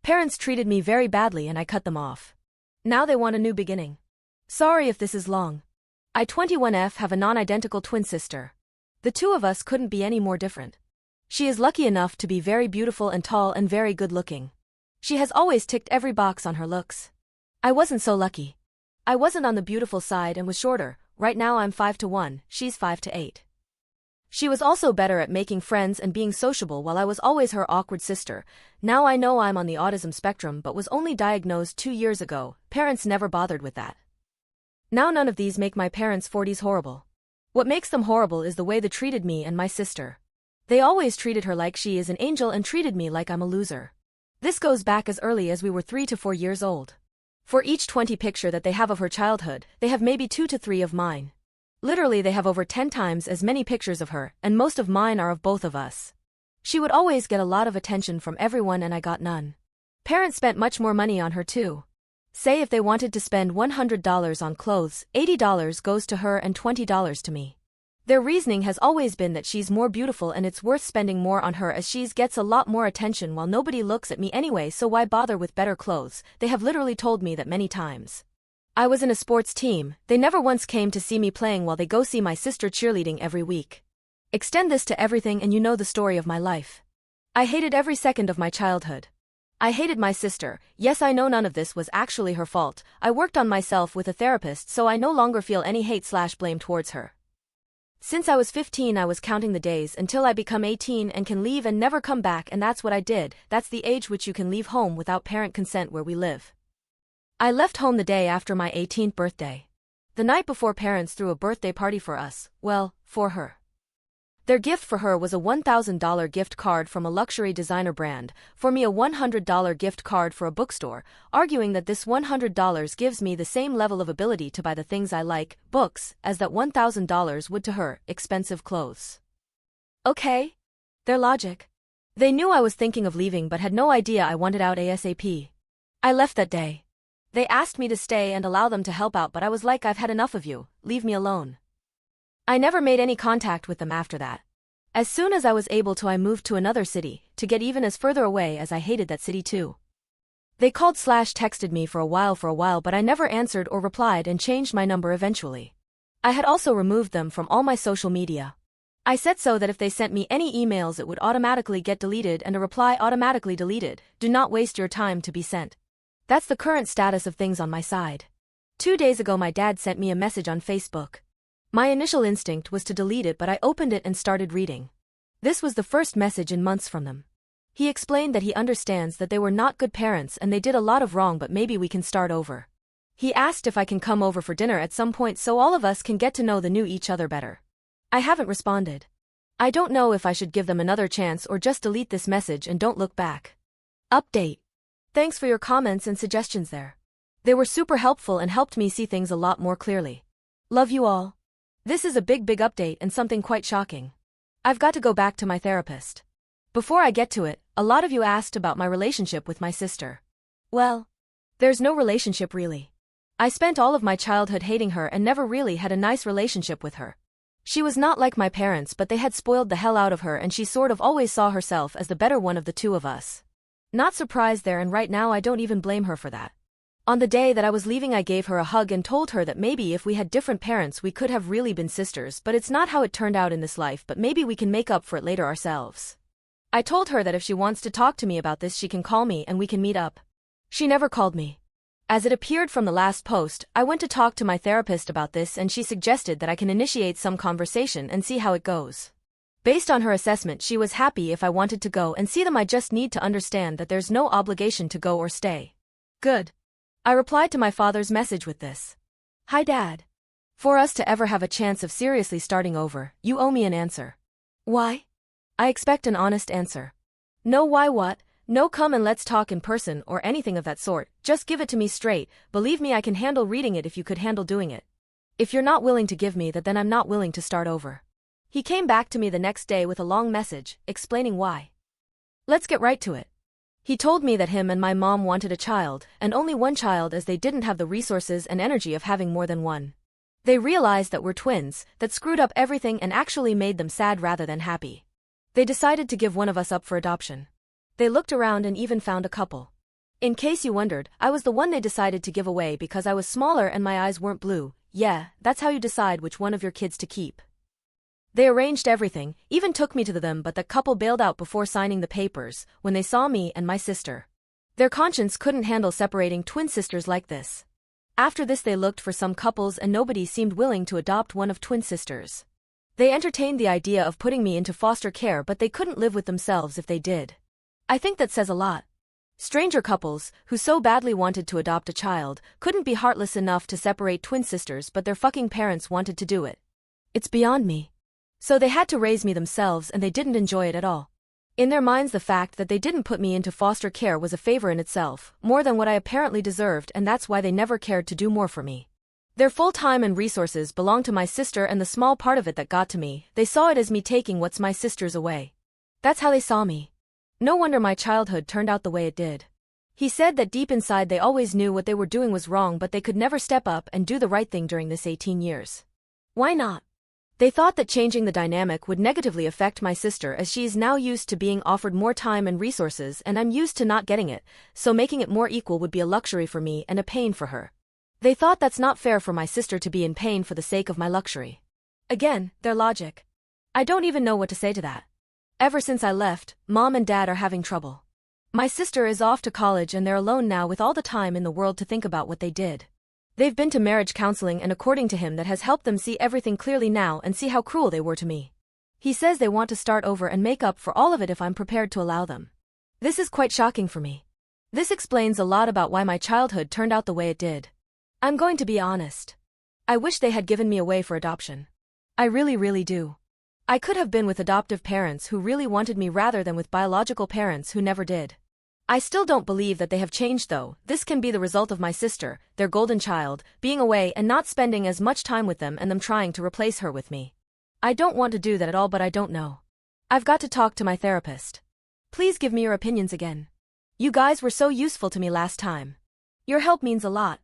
Parents treated me very badly and I cut them off. Now they want a new beginning. Sorry if this is long. I 21F have a non-identical twin sister. The two of us couldn't be any more different. She is lucky enough to be very beautiful and tall and very good looking. She has always ticked every box on her looks. I wasn't so lucky. I wasn't on the beautiful side and was shorter. Right now I'm 5'1", she's 5'8". She was also better at making friends and being sociable while I was always her awkward sister. Now I know I'm on the autism spectrum but was only diagnosed 2 years ago. Parents never bothered with that. Now none of these make my parents' 40s horrible. What makes them horrible is the way they treated me and my sister. They always treated her like she is an angel and treated me like I'm a loser. This goes back as early as we were 3 to 4 years old. For each 20 picture that they have of her childhood, they have maybe 2 to 3 of mine. Literally they have over 10 times as many pictures of her, and most of mine are of both of us. She would always get a lot of attention from everyone and I got none. Parents spent much more money on her too. Say if they wanted to spend $100 on clothes, $80 goes to her and $20 to me. Their reasoning has always been that she's more beautiful and it's worth spending more on her as she gets a lot more attention while nobody looks at me anyway, so why bother with better clothes? They have literally told me that many times. I was in a sports team, they never once came to see me playing while they go see my sister cheerleading every week. Extend this to everything and you know the story of my life. I hated every second of my childhood. I hated my sister. Yes, I know none of this was actually her fault. I worked on myself with a therapist so I no longer feel any hate/blame towards her. Since I was 15 I was counting the days until I become 18 and can leave and never come back, and that's what I did. That's the age which you can leave home without parent consent where we live. I left home the day after my 18th birthday. The night before parents threw a birthday party for us, well, for her. Their gift for her was a $1,000 gift card from a luxury designer brand, for me a $100 gift card for a bookstore, arguing that this $100 gives me the same level of ability to buy the things I like, books, as that $1,000 would to her, expensive clothes. Okay? Their logic. They knew I was thinking of leaving but had no idea I wanted out ASAP. I left that day. They asked me to stay and allow them to help out but I was like, I've had enough of you, leave me alone. I never made any contact with them after that. As soon as I was able to I moved to another city, to get even as further away as I hated that city too. They called/texted me for a while but I never answered or replied and changed my number eventually. I had also removed them from all my social media. I said so that if they sent me any emails it would automatically get deleted and a reply automatically deleted. Do not waste your time to be sent. That's the current status of things on my side. 2 days ago my dad sent me a message on Facebook. My initial instinct was to delete it but I opened it and started reading. This was the first message in months from them. He explained that he understands that they were not good parents and they did a lot of wrong but maybe we can start over. He asked if I can come over for dinner at some point so all of us can get to know each other better. I haven't responded. I don't know if I should give them another chance or just delete this message and don't look back. Update. Thanks for your comments and suggestions there. They were super helpful and helped me see things a lot more clearly. Love you all. This is a big update and something quite shocking. I've got to go back to my therapist. Before I get to it, a lot of you asked about my relationship with my sister. Well, there's no relationship really. I spent all of my childhood hating her and never really had a nice relationship with her. She was not like my parents but they had spoiled the hell out of her and she sort of always saw herself as the better one of the two of us. Not surprised there, and right now I don't even blame her for that. On the day that I was leaving I gave her a hug and told her that maybe if we had different parents we could have really been sisters, but it's not how it turned out in this life, but maybe we can make up for it later ourselves. I told her that if she wants to talk to me about this she can call me and we can meet up. She never called me. As it appeared from the last post, I went to talk to my therapist about this and she suggested that I can initiate some conversation and see how it goes. Based on her assessment she was happy if I wanted to go and see them. I just need to understand that there's no obligation to go or stay. Good. I replied to my father's message with this. Hi Dad. For us to ever have a chance of seriously starting over, you owe me an answer. Why? I expect an honest answer. No why what, no come and let's talk in person or anything of that sort, just give it to me straight. Believe me I can handle reading it if you could handle doing it. If you're not willing to give me that then I'm not willing to start over. He came back to me the next day with a long message, explaining why. Let's get right to it. He told me that him and my mom wanted a child, and only one child as they didn't have the resources and energy of having more than one. They realized that we're twins, that screwed up everything and actually made them sad rather than happy. They decided to give one of us up for adoption. They looked around and even found a couple. In case you wondered, I was the one they decided to give away because I was smaller and my eyes weren't blue. Yeah, that's how you decide which one of your kids to keep. They arranged everything, even took me to them, but the couple bailed out before signing the papers, when they saw me and my sister. Their conscience couldn't handle separating twin sisters like this. After this they looked for some couples and nobody seemed willing to adopt one of twin sisters. They entertained the idea of putting me into foster care, but they couldn't live with themselves if they did. I think that says a lot. Stranger couples, who so badly wanted to adopt a child, couldn't be heartless enough to separate twin sisters, but their fucking parents wanted to do it. It's beyond me. So they had to raise me themselves and they didn't enjoy it at all. In their minds, the fact that they didn't put me into foster care was a favor in itself, more than what I apparently deserved, and that's why they never cared to do more for me. Their full time and resources belonged to my sister, and the small part of it that got to me, they saw it as me taking what's my sister's away. That's how they saw me. No wonder my childhood turned out the way it did. He said that deep inside they always knew what they were doing was wrong, but they could never step up and do the right thing during this 18 years. Why not? They thought that changing the dynamic would negatively affect my sister, as she is now used to being offered more time and resources and I'm used to not getting it, so making it more equal would be a luxury for me and a pain for her. They thought that's not fair for my sister to be in pain for the sake of my luxury. Again, their logic. I don't even know what to say to that. Ever since I left, Mom and Dad are having trouble. My sister is off to college and they're alone now with all the time in the world to think about what they did. They've been to marriage counseling, and according to him that has helped them see everything clearly now and see how cruel they were to me. He says they want to start over and make up for all of it if I'm prepared to allow them. This is quite shocking for me. This explains a lot about why my childhood turned out the way it did. I'm going to be honest. I wish they had given me away for adoption. I really do. I could have been with adoptive parents who really wanted me rather than with biological parents who never did. I still don't believe that they have changed though. This can be the result of my sister, their golden child, being away and not spending as much time with them and them trying to replace her with me. I don't want to do that at all, but I don't know. I've got to talk to my therapist. Please give me your opinions again. You guys were so useful to me last time. Your help means a lot.